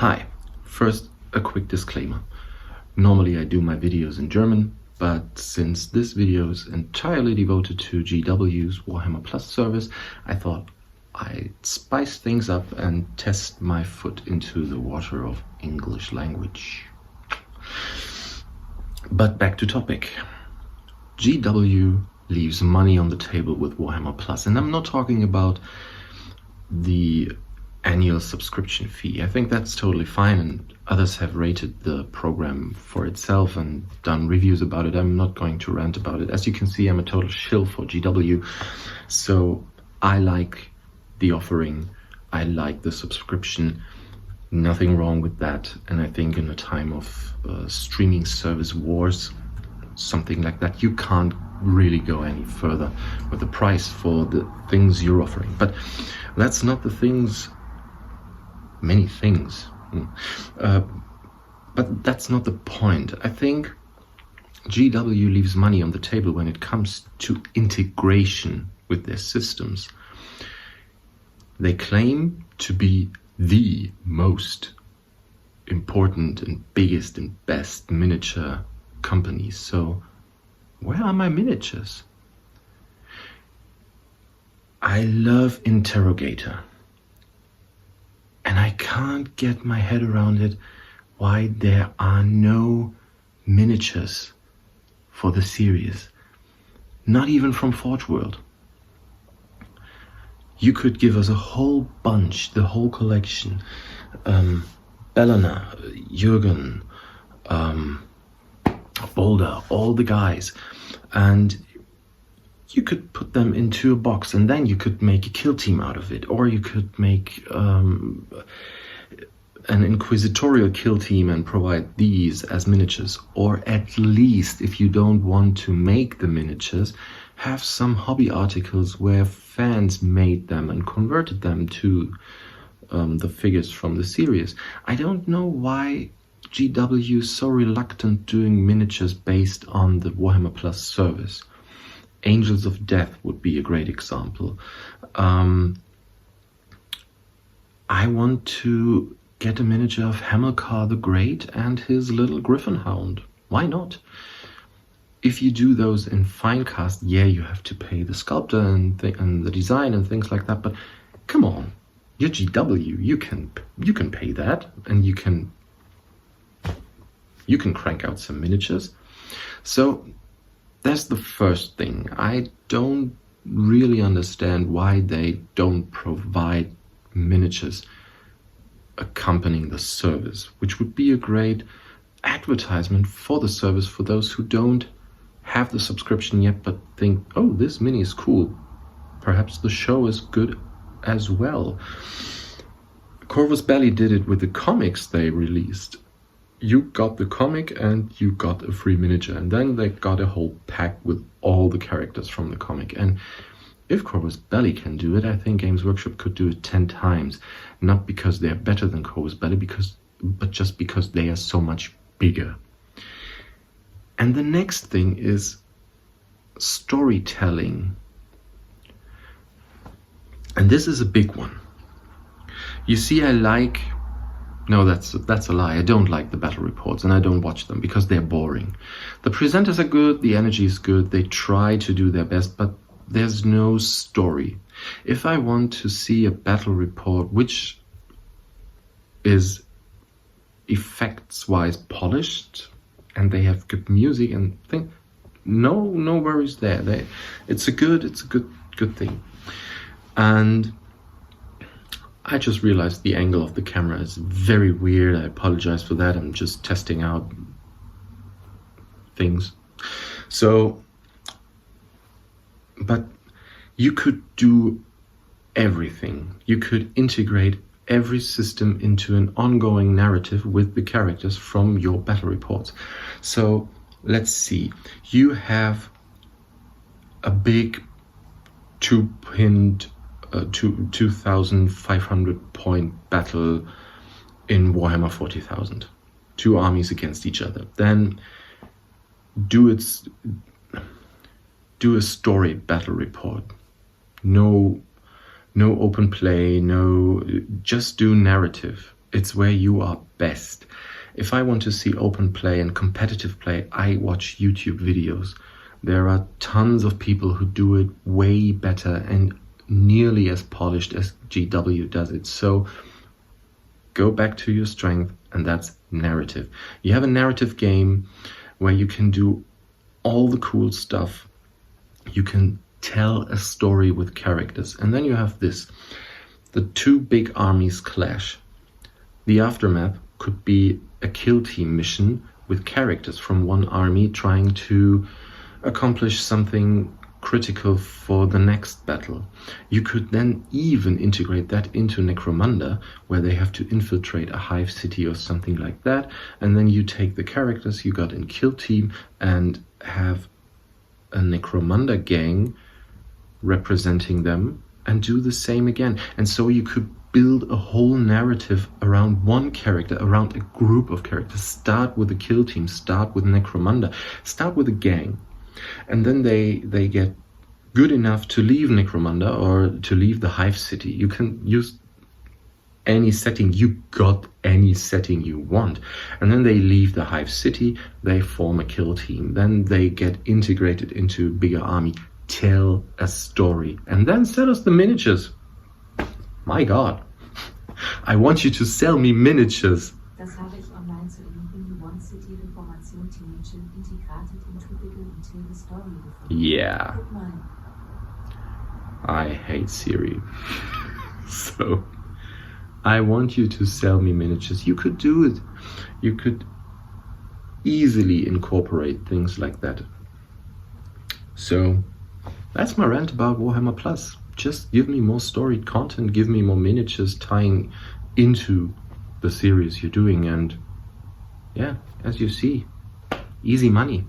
Hi, first a quick disclaimer. Normally I do my videos in German, but since this video is entirely devoted to GW's Warhammer Plus service, I thought I'd spice things up and test my foot into the water of English language. But back to topic. GW leaves money on the table with Warhammer Plus, and I'm not talking about the annual subscription fee. I think that's totally fine, and others have rated the program for itself and done reviews about it. I'm not going to rant about it. As you can see, I'm a total shill for GW, so I like the offering, I like the subscription, nothing wrong with that. And I think in a time of streaming service wars, something like that, you can't really go any further with the price for the things you're offering. But that's not the things, many things, but that's not the point. I think GW leaves money on the table when it comes to integration with their systems. They claim to be the most important and biggest and best miniature company. So where are my miniatures? I love Interrogator, and I can't get my head around it why there are no miniatures for the series. Not even from Forge World. You could give us a whole bunch, the whole collection. Bellana, Jürgen, Boulder, all the guys. And you could put them into a box, and then you could make a kill team out of it. Or you could make an inquisitorial kill team and provide these as miniatures. Or at least, if you don't want to make the miniatures, have some hobby articles where fans made them and converted them to the figures from the series. I don't know why GW is so reluctant doing miniatures based on the Warhammer Plus service. Angels of Death would be a great example. I want to get a miniature of Hamilcar the Great and his little Griffin Hound. Why not? If you do those in Finecast, yeah, you have to pay the sculptor and the design and things like that. But come on, you're GW. You can pay that, and you can crank out some miniatures. So that's the first thing. I don't really understand why they don't provide miniatures accompanying the service, which would be a great advertisement for the service for those who don't have the subscription yet but think, oh, this mini is cool. Perhaps the show is good as well. Corvus Belli did it with the comics they released. You got the comic and you got a free miniature, and then they got a whole pack with all the characters from the comic. And if Corvus Belli can do it, I think Games Workshop could do it 10 times. Not because they're better than Corvus Belli, but just because they are so much bigger. And the next thing is storytelling. And this is a big one. You see, no, that's a lie. I don't like the battle reports, and I don't watch them because they're boring. The presenters are good, the energy is good, they try to do their best, but there's no story. If I want to see a battle report which is effects-wise polished, and they have good music and thing, no worries there. It's a good thing. And I just realized the angle of the camera is very weird. I apologize for that. I'm just testing out things. So, but you could do everything. You could integrate every system into an ongoing narrative with the characters from your battle reports. So let's see. You have a big 2,500 point battle in Warhammer 40,000. 2 armies against each other. Then do a story battle report. No open play, just do narrative. It's where you are best. If I want to see open play and competitive play, I watch YouTube videos. There are tons of people who do it way better and nearly as polished as GW does it. So go back to your strength, and that's narrative. You have a narrative game where you can do all the cool stuff. You can tell a story with characters. And then you have this. The two big armies clash. The aftermath could be a kill team mission with characters from one army trying to accomplish something critical for the next battle. You could then even integrate that into Necromunda, where they have to infiltrate a hive city or something like that, and then you take the characters you got in Kill Team and have a Necromunda gang representing them and do the same again. And so you could build a whole narrative around one character, around a group of characters. Start with a Kill Team, start with Necromunda, start with a gang. And then they get good enough to leave Necromunda or to leave the hive city. You can use any setting. You got any setting you want. And then they leave the hive city, they form a kill team. Then they get integrated into a bigger army. Tell a story. And then sell us the miniatures. My God. I want you to sell me miniatures. Das habe ich online zu in die One City Reformation Teenager integrated into Bigger und Tell the Story gefunden. Yeah. Guck mal. I hate Siri. So I want you to sell me miniatures. You could do it. You could easily incorporate things like that. So that's my rant about Warhammer Plus. Just give me more storied content, give me more miniatures tying into the series you're doing, and yeah, as you see, easy money.